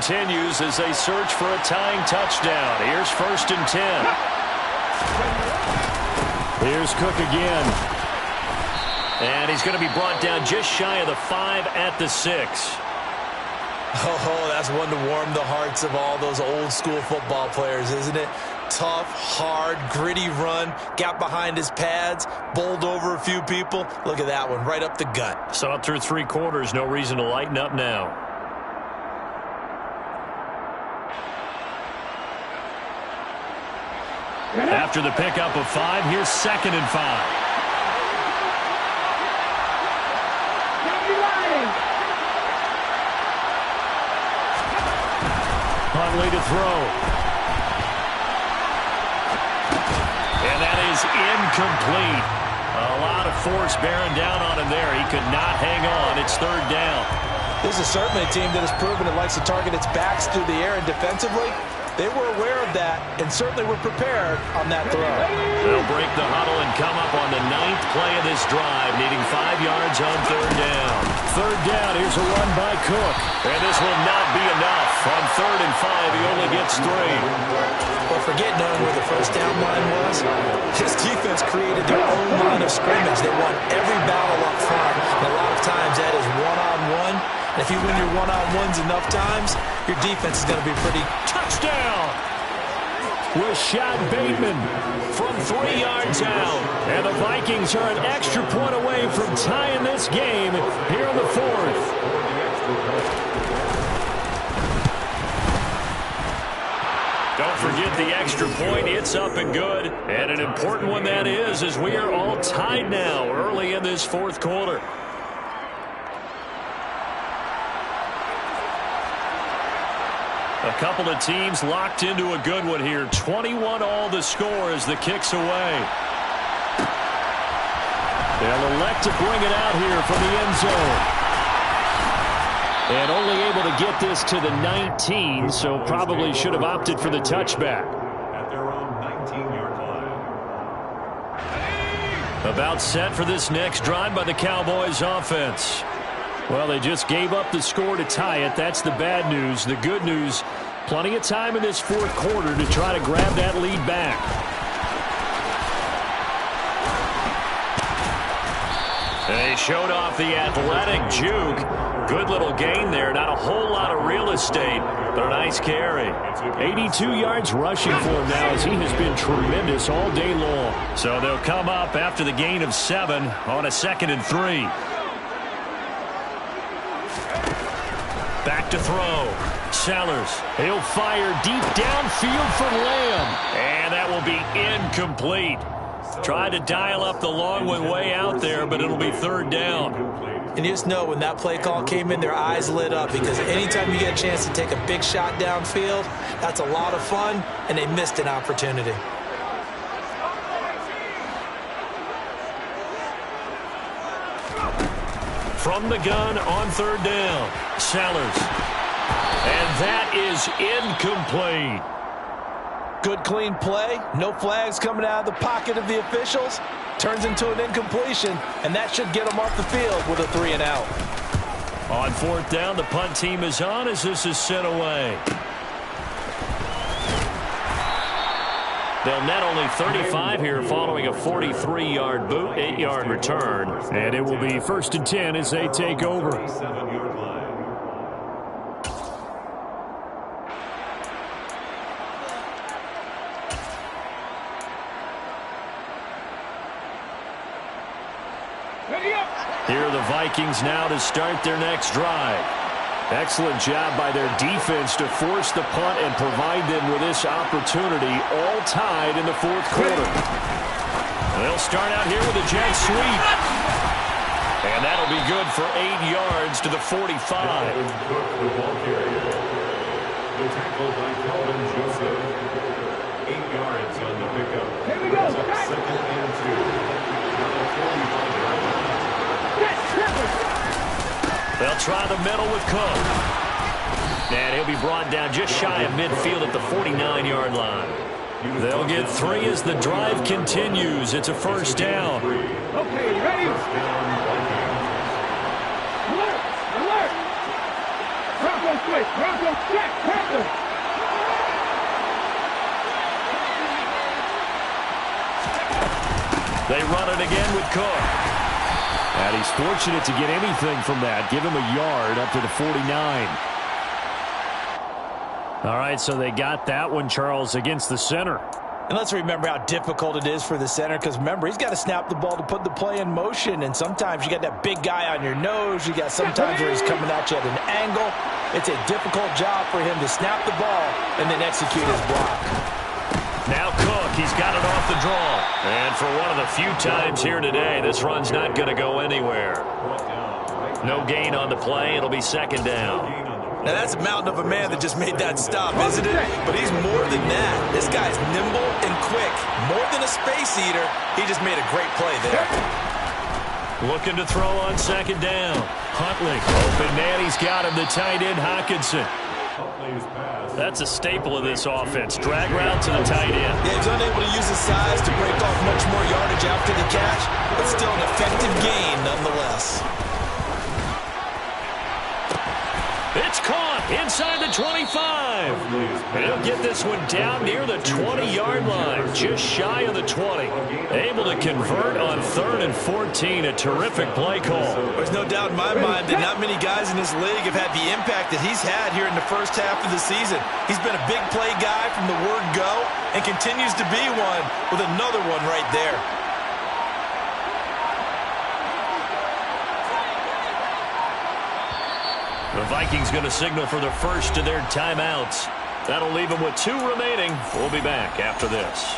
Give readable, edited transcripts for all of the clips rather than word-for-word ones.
continues as they search for a tying touchdown. Here's 1st and 10. Here's Cook again. And he's going to be brought down just shy of the 5 at the 6. Oh, that's one to warm the hearts of all those old school football players, isn't it? Tough, hard, gritty run, got behind his pads, bowled over a few people. Look at that one, right up the gut. So up through 3 quarters, no reason to lighten up now. After the pickup of 5, here's 2nd and 5. Huntley to throw. And that is incomplete. A lot of force bearing down on him there. He could not hang on. It's 3rd down. This is certainly a team that has proven it likes to target its backs through the air, and defensively, they were aware of that and certainly were prepared on that throw. They'll break the huddle and come up on the 9th play of this drive, needing 5 yards on 3rd down. 3rd down, here's a run by Cook. And this will not be enough. On 3rd and 5, he only gets 3. Well, forget knowing where the 1st down line was. This defense created their own line of scrimmage. They won every battle up front. And a lot of times that is one-on-one. And if you win your one-on-ones enough times, your defense is going to be pretty. Touchdown! Rashad Bateman from 3 yards out. And the Vikings are an extra point away from tying this game here in the 4th. Don't forget the extra point. It's up and good. And an important one that is, as we are all tied now early in this 4th quarter. A couple of teams locked into a good one here. 21 all the score as the kick's away. They'll elect to bring it out here from the end zone. And only able to get this to the 19, so probably should have opted for the touchback. At their own 19-yard line. About set for this next drive by the Cowboys offense. Well, they just gave up the score to tie it. That's the bad news. The good news, plenty of time in this 4th quarter to try to grab that lead back. They showed off the athletic juke. Good little gain there. Not a whole lot of real estate, but a nice carry. 82 yards rushing for him now as he has been tremendous all day long. So they'll come up after the gain of 7 on a 2nd and 3. Back to throw. Sellers. He'll fire deep downfield for Lamb. And that will be incomplete. Tried to dial up the long one way out there, but it'll be 3rd down. And you just know when that play call came in, their eyes lit up, because anytime you get a chance to take a big shot downfield, that's a lot of fun, and they missed an opportunity. From the gun on 3rd down. Sellers. And that is incomplete. Good clean play. No flags coming out of the pocket of the officials. Turns into an incompletion, and that should get them off the field with a 3 and out. On 4th down, the punt team is on as this is sent away. They'll net only 35 here following a 43-yard boot, 8-yard return. And it will be 1st and 10 as they take over. 7-yard line. Here are the Vikings now to start their next drive. Excellent job by their defense to force the punt and provide them with this opportunity, all tied in the 4th quarter. They'll start out here with a jet sweep. And that'll be good for 8 yards to the 45. The ball carrier. The tackle by Calvin Joseph. 8 yards on the pickup. Here we go. 2nd and 2. They'll try the middle with Cook. And he'll be brought down just shy of midfield at the 49-yard line. They'll get 3 as the drive continues. It's a 1st down. Okay, ready? Alert! Alert! Bronco switch! Bronco check! run it again with Cook. And he's fortunate to get anything from that. Give him a yard up to the 49. All right, so they got that one, Charles, against the center. And let's remember how difficult it is for the center, because remember, he's got to snap the ball to put the play in motion, and sometimes you got that big guy on your nose. You got sometimes where he's coming at you at an angle. It's a difficult job for him to snap the ball and then execute his block. Now Cook, he's got it off the draw. And for one of the few times here today, this run's not going to go anywhere. No gain on the play. It'll be second down. Now, that's a mountain of a man that just made that stop, isn't it? But he's more than that. This guy's nimble and quick. More than a space eater, he just made a great play there. Looking to throw on second down. Huntley, open man, he's got him, the tight end, Hockenson. That's a staple of this offense. Drag route to the tight end. Yeah, he's unable to use his size to break off much more yardage after the catch, but still an effective gain nonetheless. It's caught inside the 25. He'll get this one down near the 20-yard line, just shy of the 20. Able to convert on 3rd and 14, a terrific play call. There's no doubt in my mind that not many guys in this league have had the impact that he's had here in the first half of the season. He's been a big play guy from the word go and continues to be one with another one right there. The Vikings going to signal for the first of their timeouts. That'll leave them with 2 remaining. We'll be back after this.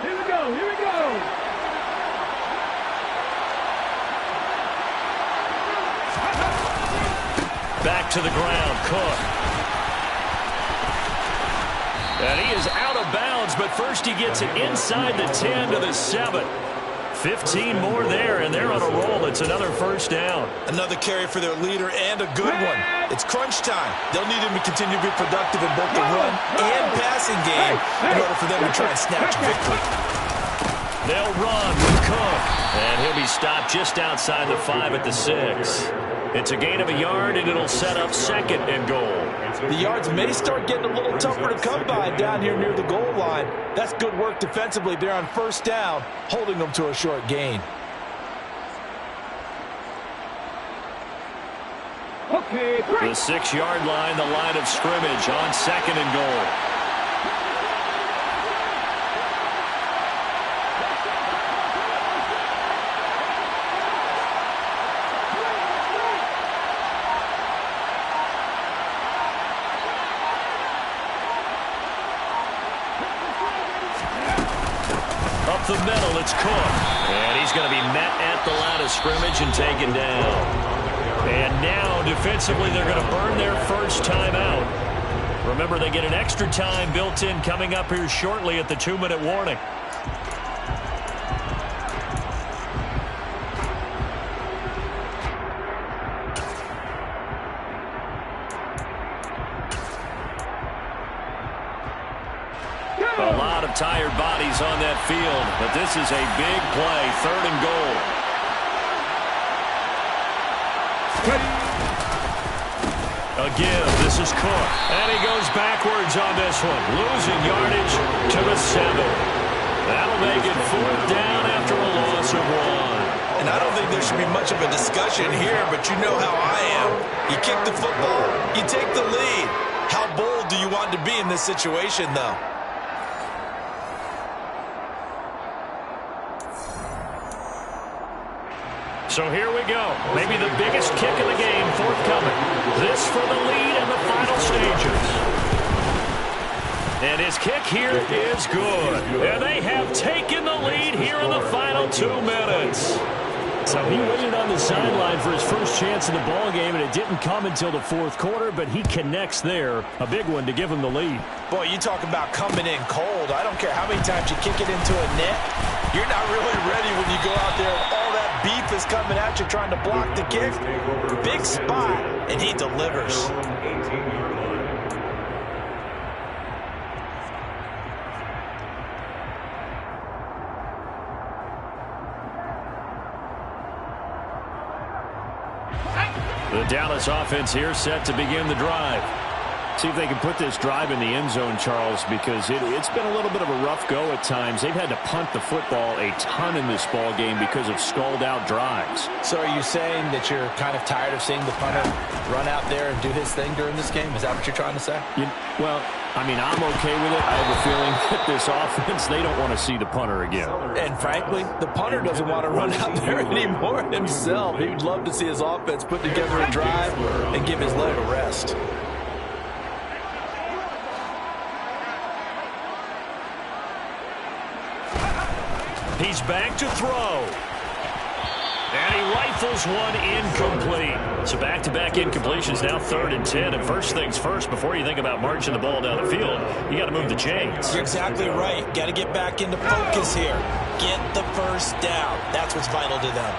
Here we go, here we go. Back to the ground, Cook. And he is out of bounds, but first he gets it inside the 10 to the 7. 15 more there, and they're on a roll. It's another first down. Another carry for their leader, and a good one. It's crunch time. They'll need him to continue to be productive in both the run and passing game in order for them to try and snatch victory. They'll run with Cook, and he'll be stopped just outside the 5 at the 6. It's a gain of a yard, and it'll set up 2nd and goal. The yards may start getting a little tougher to come by down here near the goal line. That's good work defensively there on first down, holding them to a short gain. Okay, the 6-yard line, the line of scrimmage on 2nd and goal. Up the middle, it's Cook. And he's going to be met at the line of scrimmage and taken down. And now, defensively, they're going to burn their first time out. Remember, they get an extra time built in coming up here shortly at the 2-minute warning. A lot of tired bodies on that field, but this is a big play, 3rd and goal. Again, this is Cook, and he goes backwards on this one, losing yardage to the 7. That'll make it 4th down after a loss of 1. And I don't think there should be much of a discussion here, but you know how I am. You kick the football, you take the lead. How bold do you want to be in this situation, though? So here we go. Maybe the biggest kick of the game forthcoming. This for the lead in the final stages. And his kick here is good. And they have taken the lead here in the final 2 minutes. So he waited on the sideline for his first chance in the ball game, and it didn't come until the 4th quarter, but he connects there. A big one to give him the lead. Boy, you talk about coming in cold. I don't care how many times you kick it into a net. You're not really ready when you go out there and all that beef is coming at you trying to block the kick. Big spot, and he delivers. The Dallas offense here set to begin the drive. See if they can put this drive in the end zone, Charles, because it's been a little bit of a rough go at times. They've had to punt the football a ton in this ball game because of stalled-out drives. So are you saying that you're kind of tired of seeing the punter run out there and do his thing during this game? Is that what you're trying to say? Well, I mean, I'm okay with it. I have a feeling that this offense, they don't want to see the punter again. And frankly, the punter doesn't want to run out there anymore himself. He'd love to see his offense put together a drive and give his leg a rest. He's back to throw. And he rifles one incomplete. So back-to-back incompletions, now 3rd and 10. And first things first, before you think about marching the ball down the field, you got to move the chains. You're exactly right. Got to get back into focus here. Get the first down. That's what's vital to them.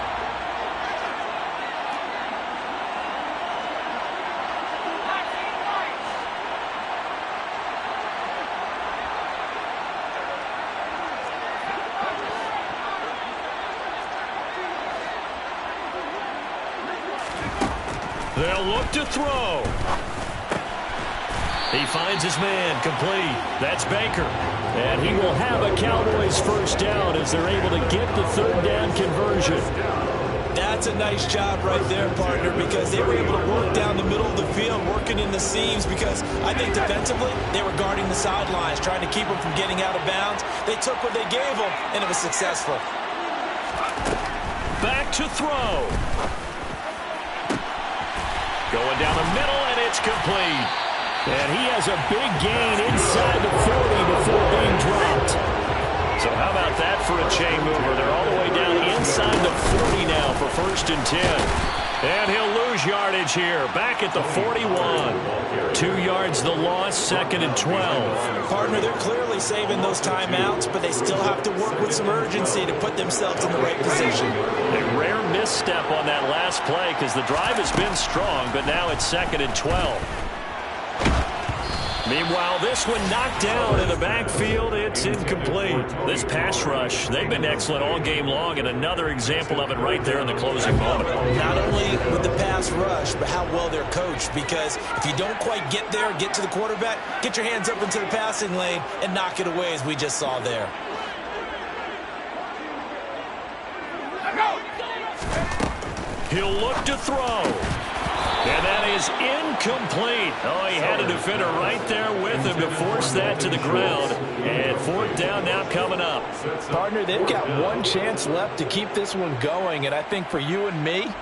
They'll look to throw. He finds his man, complete. That's Baker. And he will have a Cowboys first down as they're able to get the 3rd down conversion. That's a nice job right there, partner, because they were able to work down the middle of the field, working in the seams, because I think defensively they were guarding the sidelines, trying to keep them from getting out of bounds. They took what they gave them, and it was successful. Back to throw. Going down the middle, and it's complete. And he has a big gain inside the 40 before being dropped. So how about that for a chain mover? They're all the way down inside the 40 now for 1st and 10. And he'll lose yardage here. Back at the 41. 2 yards the loss, 2nd and 12. Partner, they're clearly saving those timeouts, but they still have to work with some urgency to put themselves in the right position. A rare misstep on that last play because the drive has been strong, but now it's 2nd and 12. Meanwhile, this one knocked down in the backfield. It's incomplete. This pass rush, they've been excellent all game long, and another example of it right there in the closing moment. Not only with the pass rush, but how well they're coached, because if you don't quite get there, get to the quarterback, get your hands up into the passing lane and knock it away as we just saw there. He'll look to throw. And that is incomplete. Oh, he had a defender right there with him to force that to the ground. And 4th down now coming up. Partner, they've got one chance left to keep this one going. And I think for you and me,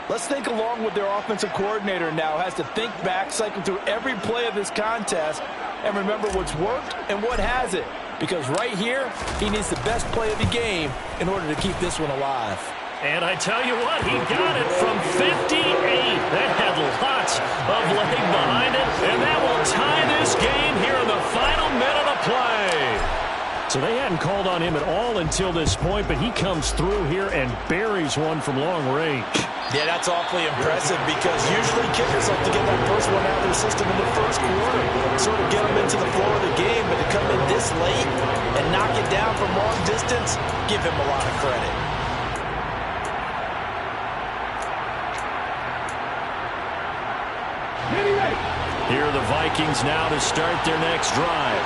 let's think along with their offensive coordinator now. Has to think back, cycle through every play of this contest, and remember what's worked and what hasn't. Because right here, he needs the best play of the game in order to keep this one alive. And I tell you what, he got it from 58. That had lots of leg behind it, and that will tie this game here in the final minute of play. So they hadn't called on him at all until this point, but he comes through here and buries one from long range. Yeah, that's awfully impressive because usually kickers like to get that first one out of their system in the first quarter, sort of get them into the flow of the game, but to come in this late and knock it down from long distance, give him a lot of credit. Here are the Vikings now to start their next drive.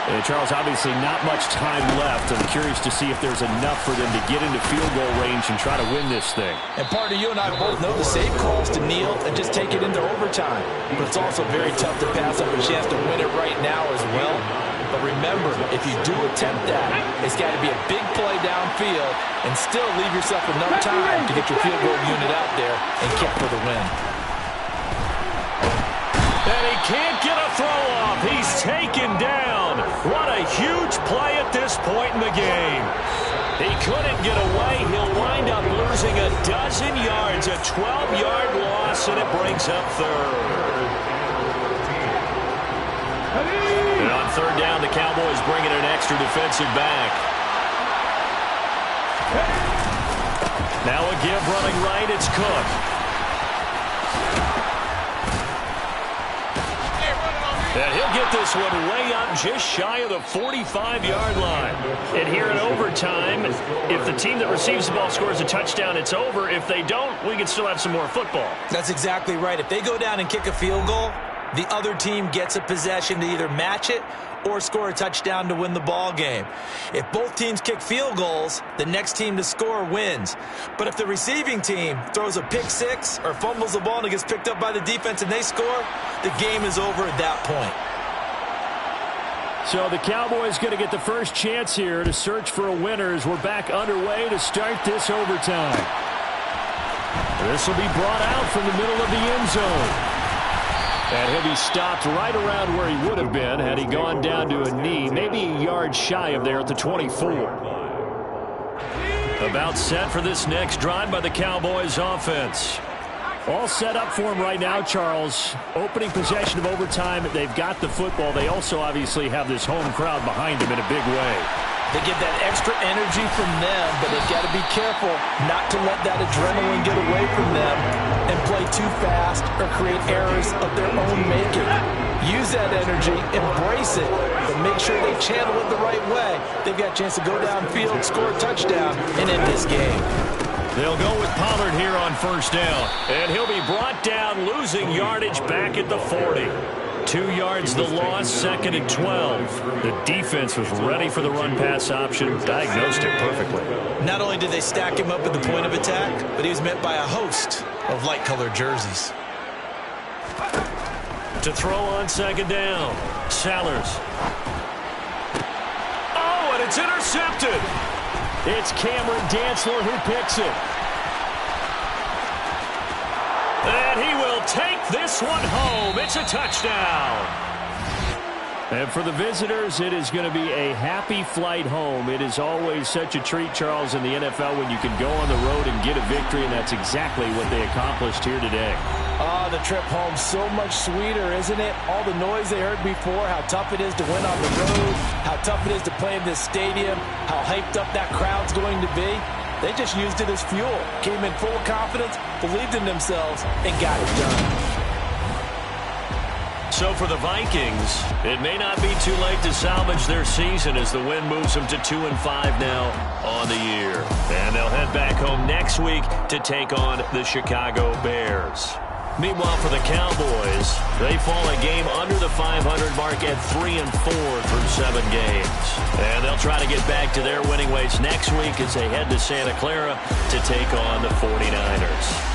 And Charles, obviously not much time left. I'm curious to see if there's enough for them to get into field goal range and try to win this thing. And partner, you and I both know the safe calls to kneel and just take it into overtime. But it's also very tough to pass up a chance to win it right now as well. But remember, if you do attempt that, it's got to be a big play downfield and still leave yourself enough time to get your field goal unit out there and kick for the win. And he can't get a throw off. He's taken down. What a huge play at this point in the game. He couldn't get away. He'll wind up losing a dozen yards, a 12-yard loss, and it brings up 3rd. And on 3rd down, the Cowboys bring in an extra defensive back. Now a give running right. It's Cook. And he'll get this one way up just shy of the 45-yard line. And here in overtime, if the team that receives the ball scores a touchdown, it's over. If they don't, we can still have some more football. That's exactly right. If they go down and kick a field goal, the other team gets a possession to either match it or score a touchdown to win the ball game. If both teams kick field goals, the next team to score wins. But if the receiving team throws a pick six or fumbles the ball and it gets picked up by the defense and they score, the game is over at that point. So the Cowboys going to get the first chance here to search for a winner as we're back underway to start this overtime. This will be brought out from the middle of the end zone. And he'll be stopped right around where he would have been had he gone down to a knee, maybe a yard shy of there at the 24. About set for this next drive by the Cowboys offense. All set up for him right now, Charles. Opening possession of overtime. They've got the football. They also obviously have this home crowd behind them in a big way. They get that extra energy from them, but they've got to be careful not to let that adrenaline get away from them and play too fast or create errors of their own making. Use that energy, embrace it, but make sure they channel it the right way. They've got a chance to go downfield, score a touchdown, and end this game. They'll go with Pollard here on first down. And he'll be brought down, losing yardage back at the 40. 2 yards the loss, 2nd and 12. The defense was ready for the run-pass option, diagnosed it perfectly. Not only did they stack him up at the point of attack, but he was met by a host of light-colored jerseys. To throw on 2nd down, Sellers. Oh, and it's intercepted. It's Cameron Dantzler who picks it. And he will take this one home. It's a touchdown. And for the visitors, it is going to be a happy flight home. It is always such a treat, Charles, in the NFL when you can go on the road and get a victory, and that's exactly what they accomplished here today. The trip home so much sweeter, isn't it? All the noise they heard before, how tough it is to win on the road, how tough it is to play in this stadium, how hyped up that crowd's going to be. They just used it as fuel, came in full of confidence, believed in themselves, and got it done. So for the Vikings, it may not be too late to salvage their season as the win moves them to 2-5 now on the year. And they'll head back home next week to take on the Chicago Bears. Meanwhile, for the Cowboys, they fall a game under the 500 mark at 3-4 through 7 games. And they'll try to get back to their winning ways next week as they head to Santa Clara to take on the 49ers.